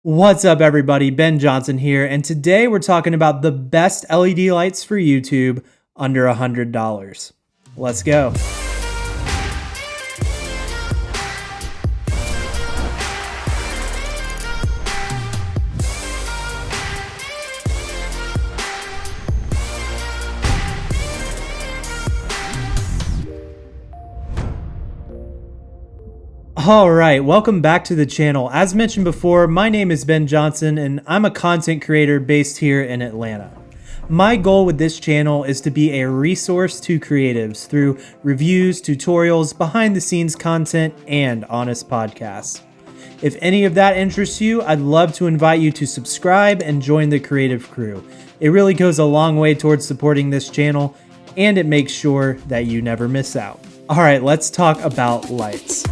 What's up everybody, Ben Johnson here, and today we're talking about the best LED lights for YouTube under $100. Let's go. Alright, welcome back to the channel. As mentioned before, my name is Ben Johnson and I'm a content creator based here in Atlanta. My goal with this channel is to be a resource to creatives through reviews, tutorials, behind the scenes content, and honest podcasts. If any of that interests you, I'd love to invite you to subscribe and join the creative crew. It really goes a long way towards supporting this channel and it makes sure that you never miss out. Alright, let's talk about lights.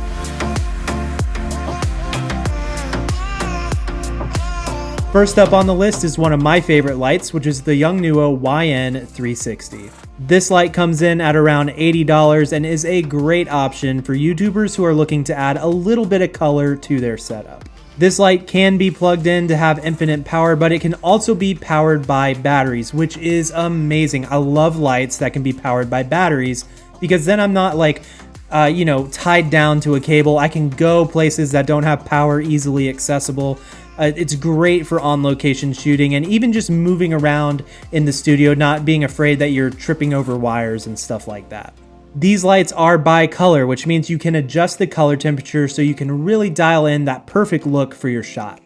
First up on the list is one of my favorite lights, which is the Yongnuo YN360. This light comes in at around $80 and is a great option for YouTubers who are looking to add a little bit of color to their setup. This light can be plugged in to have infinite power, but it can also be powered by batteries, which is amazing. I love lights that can be powered by batteries because then I'm not tied down to a cable. I can go places that don't have power easily accessible. It's great for on-location shooting and even just moving around in the studio, not being afraid that you're tripping over wires and stuff like that. These lights are bi-color, which means you can adjust the color temperature so you can really dial in that perfect look for your shot.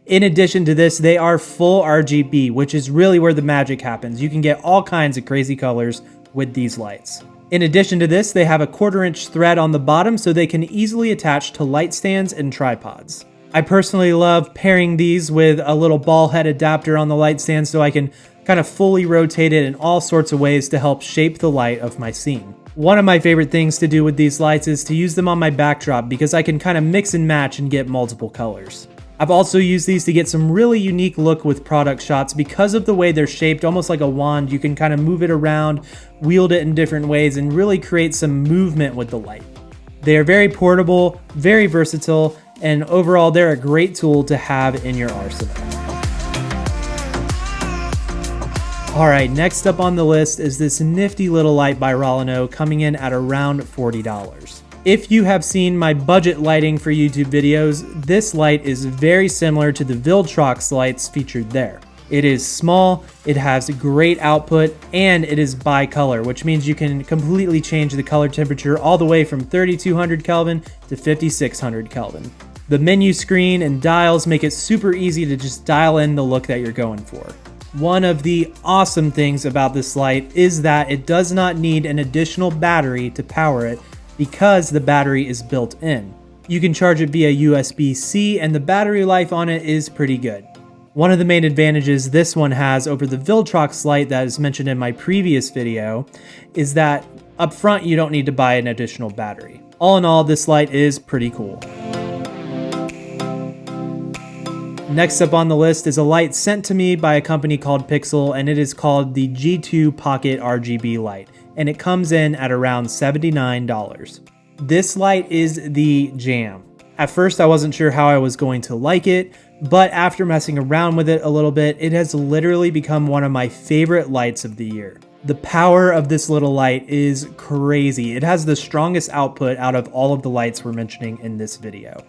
In addition to this, they are full RGB, which is really where the magic happens. You can get all kinds of crazy colors with these lights. In addition to this, they have a 1/4-inch thread on the bottom so they can easily attach to light stands and tripods. I personally love pairing these with a little ball head adapter on the light stand so I can kind of fully rotate it in all sorts of ways to help shape the light of my scene. One of my favorite things to do with these lights is to use them on my backdrop because I can kind of mix and match and get multiple colors. I've also used these to get some really unique look with product shots because of the way they're shaped, almost like a wand. You can kind of move it around, wield it in different ways, and really create some movement with the light. They are very portable, very versatile, and overall they're a great tool to have in your arsenal. Alright, next up on the list is this nifty little light by Rolino coming in at around $40. If you have seen my budget lighting for YouTube videos, this light is very similar to the Viltrox lights featured there. It is small, it has great output, and it is bi-color, which means you can completely change the color temperature all the way from 3200 Kelvin to 5600 Kelvin. The menu screen and dials make it super easy to just dial in the look that you're going for. One of the awesome things about this light is that it does not need an additional battery to power it because the battery is built in. You can charge it via USB-C and the battery life on it is pretty good. One of the main advantages this one has over the Viltrox light that is mentioned in my previous video is that up front you don't need to buy an additional battery. All in all, this light is pretty cool. Next up on the list is a light sent to me by a company called Pixel, and it is called the G2 Pocket RGB light, and it comes in at around $79. This light is the jam. At first I wasn't sure how I was going to like it, but after messing around with it a little bit, it has literally become one of my favorite lights of the year. The power of this little light is crazy. It has the strongest output out of all of the lights we're mentioning in this video.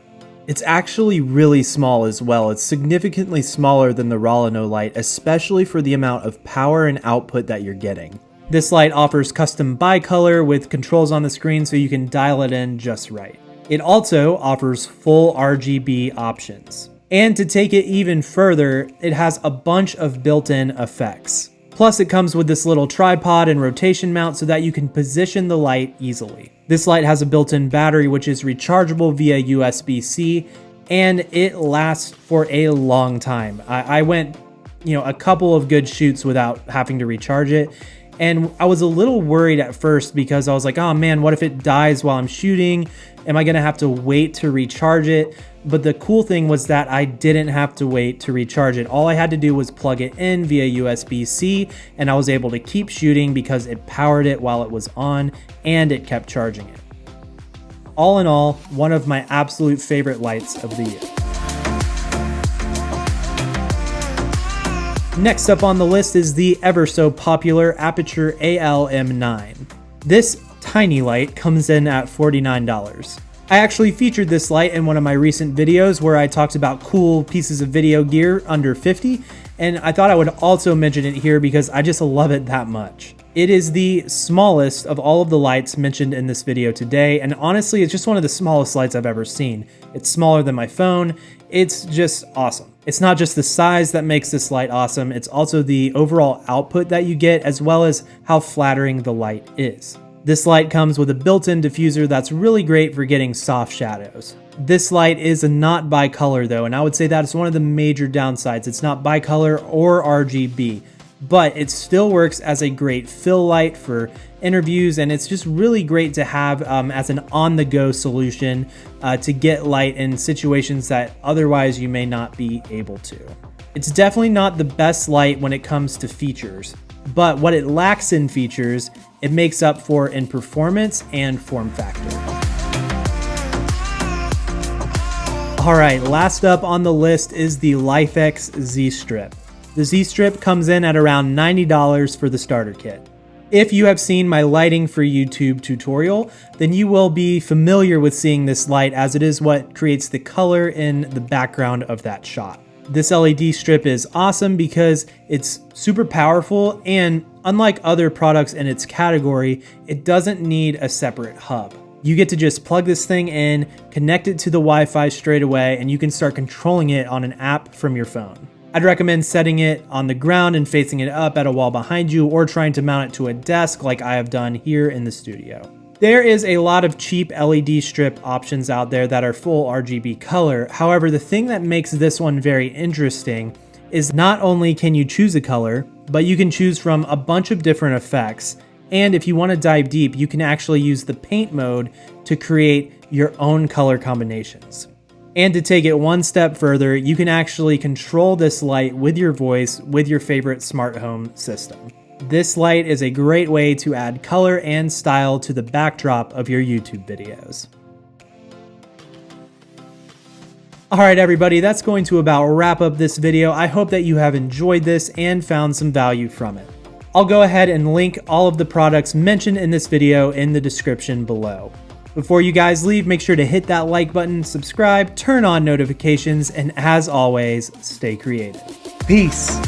It's actually really small as well. It's significantly smaller than the Rolino light, especially for the amount of power and output that you're getting. This light offers custom bi-color with controls on the screen so you can dial it in just right. It also offers full RGB options. And to take it even further, it has a bunch of built-in effects. Plus it comes with this little tripod and rotation mount so that you can position the light easily. This light has a built-in battery which is rechargeable via USB-C and it lasts for a long time. I went, a couple of good shoots without having to recharge it. And I was a little worried at first because I was like, oh man, what if it dies while I'm shooting? Am I gonna have to wait to recharge it? But the cool thing was that I didn't have to wait to recharge it. All I had to do was plug it in via USB-C and I was able to keep shooting because it powered it while it was on and it kept charging it. All in all, one of my absolute favorite lights of the year. Next up on the list is the ever so popular Aperture AL-M9. This tiny light comes in at $49. I actually featured this light in one of my recent videos where I talked about cool pieces of video gear under 50, and I thought I would also mention it here because I just love it that much. It is the smallest of all of the lights mentioned in this video today, and honestly, it's just one of the smallest lights I've ever seen. It's smaller than my phone. It's just awesome. It's not just the size that makes this light awesome, it's also the overall output that you get, as well as how flattering the light is. This light comes with a built-in diffuser that's really great for getting soft shadows. This light is not bicolor though, and I would say that is one of the major downsides. It's not bicolor or RGB, but it still works as a great fill light for interviews, and it's just really great to have as an on-the-go solution to get light in situations that otherwise you may not be able to. It's definitely not the best light when it comes to features, but what it lacks in features, it makes up for in performance and form factor. All right, last up on the list is the LifeX Z-Strip. The Z-Strip comes in at around $90 for the starter kit. If you have seen my lighting for YouTube tutorial, then you will be familiar with seeing this light, as it is what creates the color in the background of that shot. This LED strip is awesome because it's super powerful, and unlike other products in its category, it doesn't need a separate hub. You get to just plug this thing in, connect it to the Wi-Fi straight away, and you can start controlling it on an app from your phone. I'd recommend setting it on the ground and facing it up at a wall behind you, or trying to mount it to a desk like I have done here in the studio. There is a lot of cheap LED strip options out there that are full RGB color. However, the thing that makes this one very interesting is not only can you choose a color, but you can choose from a bunch of different effects. And if you want to dive deep, you can actually use the paint mode to create your own color combinations. And to take it one step further, you can actually control this light with your voice with your favorite smart home system. This light is a great way to add color and style to the backdrop of your YouTube videos. Alright everybody, that's going to about wrap up this video. I hope that you have enjoyed this and found some value from it. I'll go ahead and link all of the products mentioned in this video in the description below. Before you guys leave, make sure to hit that like button, subscribe, turn on notifications, and as always, stay creative. Peace!